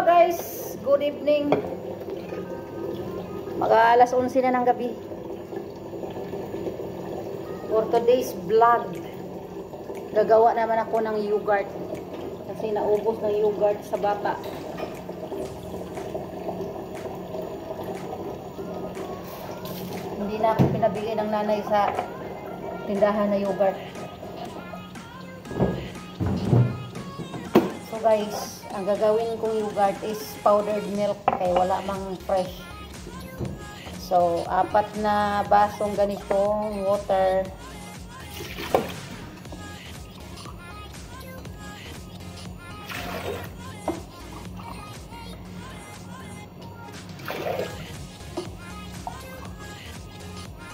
Hello guys, good evening. Mag-alas 11 na ng gabi. For today's vlog, gagawa naman ako ng yogurt. Kasi naubos ng yogurt sa bata. Hindi na ako pinabili ng nanay sa tindahan na yogurt. So guys, ang gagawin kong yogurt is powdered milk kaya wala mang fresh. So, 4 na basong ganitong water.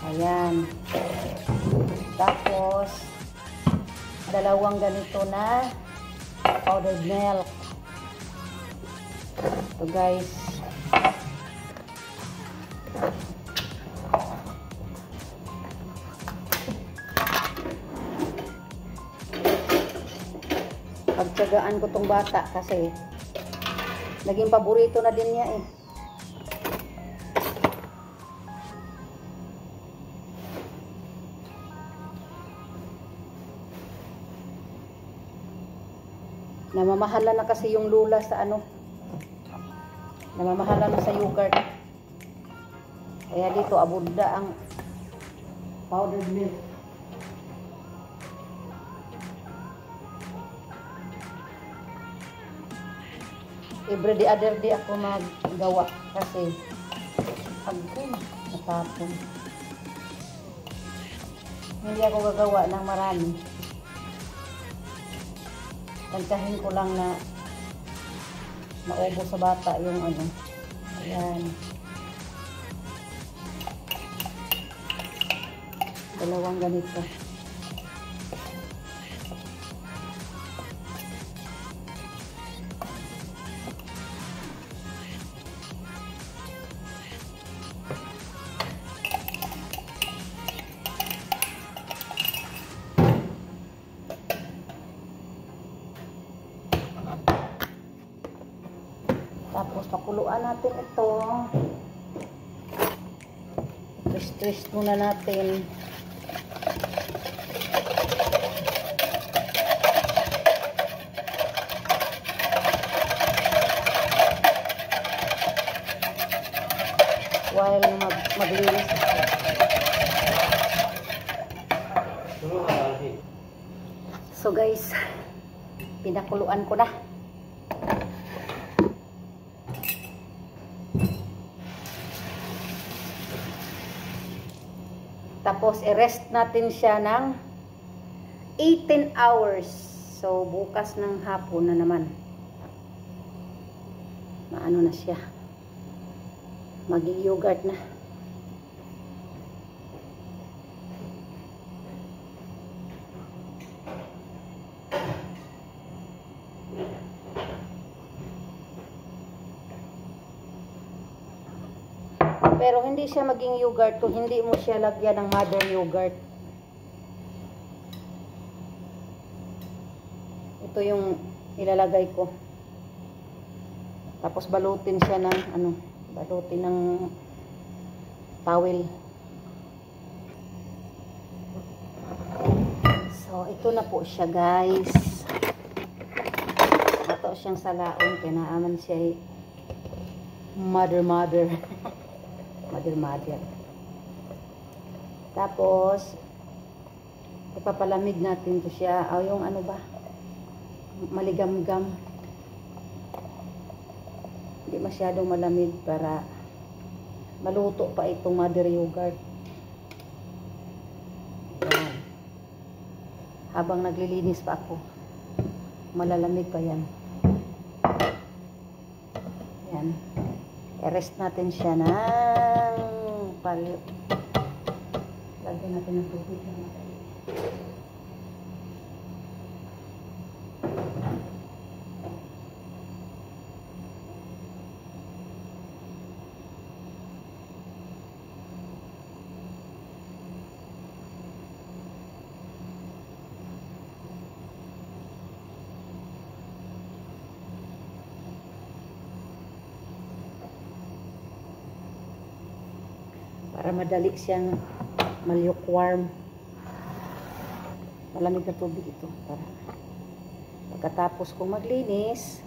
Ayan. Tapos, 2 ganito na powdered milk. So guys, pagtsagaan ko tong bata kasi naging paborito na din niya eh. Namamahala na kasi yung lula sa ano. Namamahala na sa yogurt. Kaya dito abunda ang powdered milk. Every day other day ako maggawa kasi agad natapon. Hindi ako gagawa ng marami. Tantahin ko lang na maubos sa bata yung ano. Ayan. 2 ganito. Tapos pakuluan natin ito. Twist muna natin. While maglinis. So guys, pinakuluan ko na. Tapos, i-rest natin siya ng 18 hours. So, bukas ng hapon na naman. Maano na siya. Mag-yogurt na. Pero hindi siya maging yogurt kung hindi mo siya lagyan ng mother yogurt. Ito yung ilalagay ko. Tapos balutin siya ng ano, balutin ng towel. So ito na po siya guys. Ito siyang salaon, kinaaman siya mother. Mother. Tapos, ipapalamig natin to siya. O yung ano ba? Maligam-gam. Hindi masyadong malamig para maluto pa itong mother yogurt. Ayan. Habang naglilinis pa ako, malalamig pa yan. Ayan. I-rest natin siya ng palyo. Lagyan natin ng tubig na matay. para madali siyang malukewarm. Malamig na tubig ito para pagkatapos kong maglinis,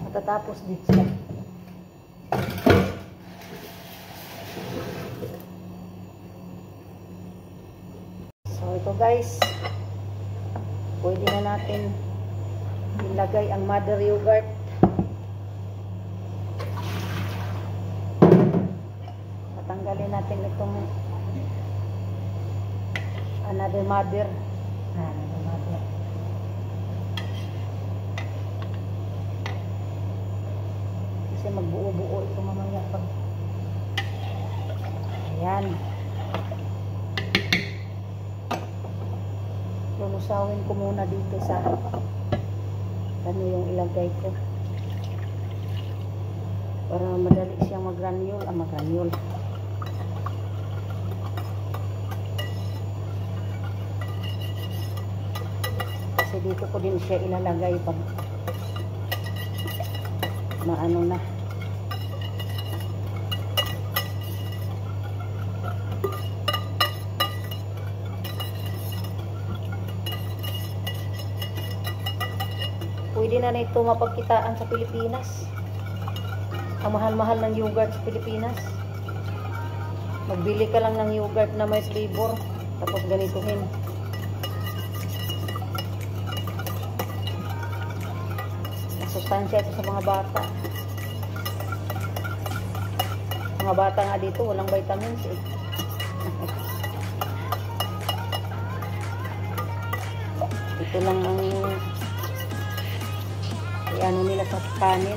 matatapos dito siya. So ito guys, pwede na natin ilagay ang mother yogurt. Tanggalin natin itong another mother. Kasi magbuo-buo ito mamaya pag ayan. Lulusawin ko muna dito sa ano yung ilagay ko para madali siyang mag-granule. Kasi dito ko din siya ilalagay pag maano na. Pwede na ito mapagkitaan sa Pilipinas. Ang mahal-mahal ng yogurt sa Pilipinas. Magbili ka lang ng yogurt na may flavor, tapos ganituhin. Masustansya ito sa mga bata. Mga bata nga dito, walang vitamins eh. Ito lang ang ano nila sa kanin.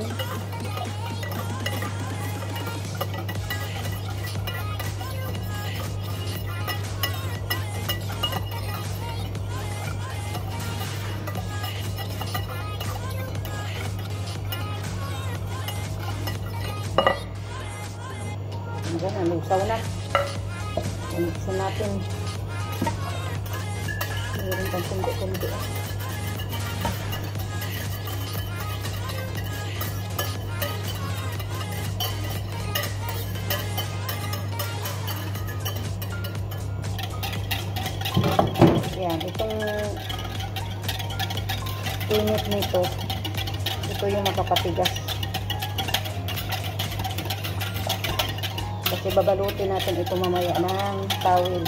Hanggang lusaw na. Umiksan natin. Meron pang kundi-kundi. Yan, itong init nito, ito yung makapatigas. Kasi babalutin natin ito mamaya ng towel.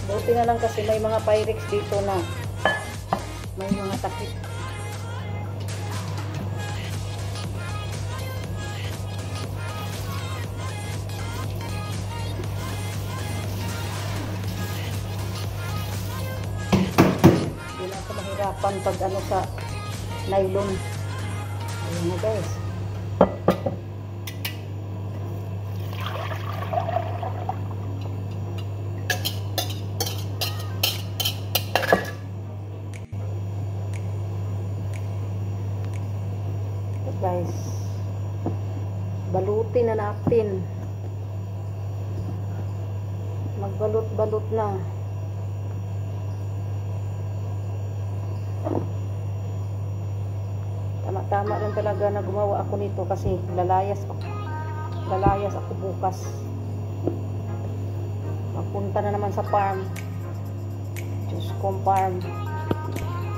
Buti na lang kasi may mga Pyrex dito na may mga takip. Hindi na ako mahirapan pag ano sa nylon. Ayan na guys. Guys, balutin na natin. Magbalot-balot na. Tama-tama lang talaga na gumawa ako nito kasi lalayas ako bukas. Mapunta na naman sa farm. Diyos kong farm.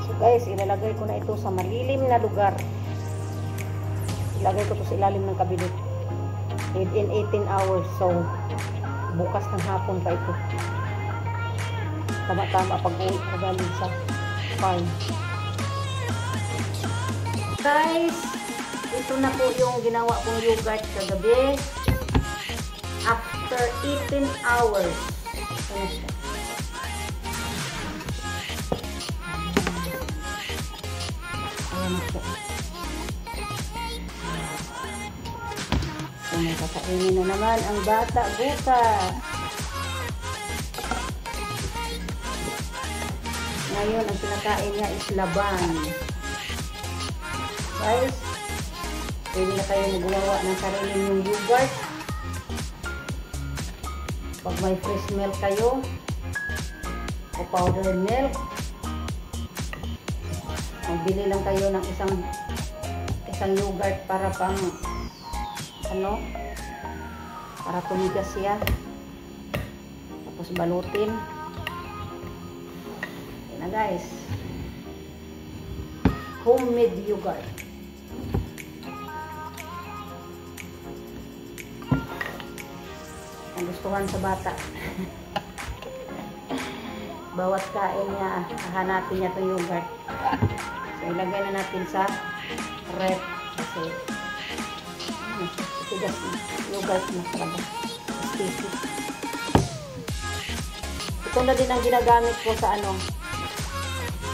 So guys, ilalagay ko na ito sa malilim na lugar. Ilagay ko ito sa ilalim ng kabinet. In 18 hours. So, bukas ng hapon pa ito. Tama-tama pag-uwi ko galing sa farm. Guys, ito na po yung ginawa kong yogurt kagabi. After 18 hours. Ano siya? So, may kakainin na naman ang bata bukas. Ngayon, ang pinakain niya is laban. Guys, pwede na kayo magawa ng sarili yung yogurt. Pag may fresh milk kayo, o powdered milk, magbili lang kayo ng isang yogurt para pang para tumigas siya. Tapos balutin. Yan na guys. Homemade yogurt. Ang gustuhan sa bata. Bawat kain niya, hahanapin niya itong yogurt. So, ilagay na natin sa ref. Kasi, tigas na. Yogurt na talaga. Sticky. Ito na din ang ginagamit ko sa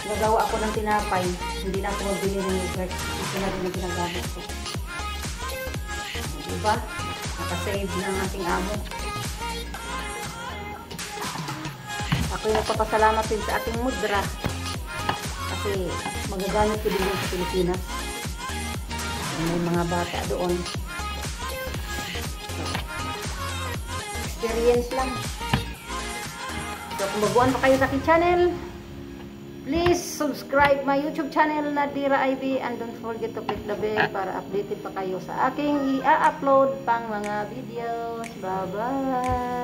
nagawa ako ng tinapay. Hindi na ako magbili ng yogurt. Ito na din ang ginagamit ko. Diba? Nakasave ng ating amo. Ako yung papasalamat din sa ating mudra. Kasi magagamit ko din sa Pilipinas. May mga bata doon. Experience lang. So kung baguhan pa kayo sa aking channel, please subscribe my YouTube channel na Dira IV and don't forget to click the bell para updated pa kayo sa aking i-upload pang mga videos. Bye-bye!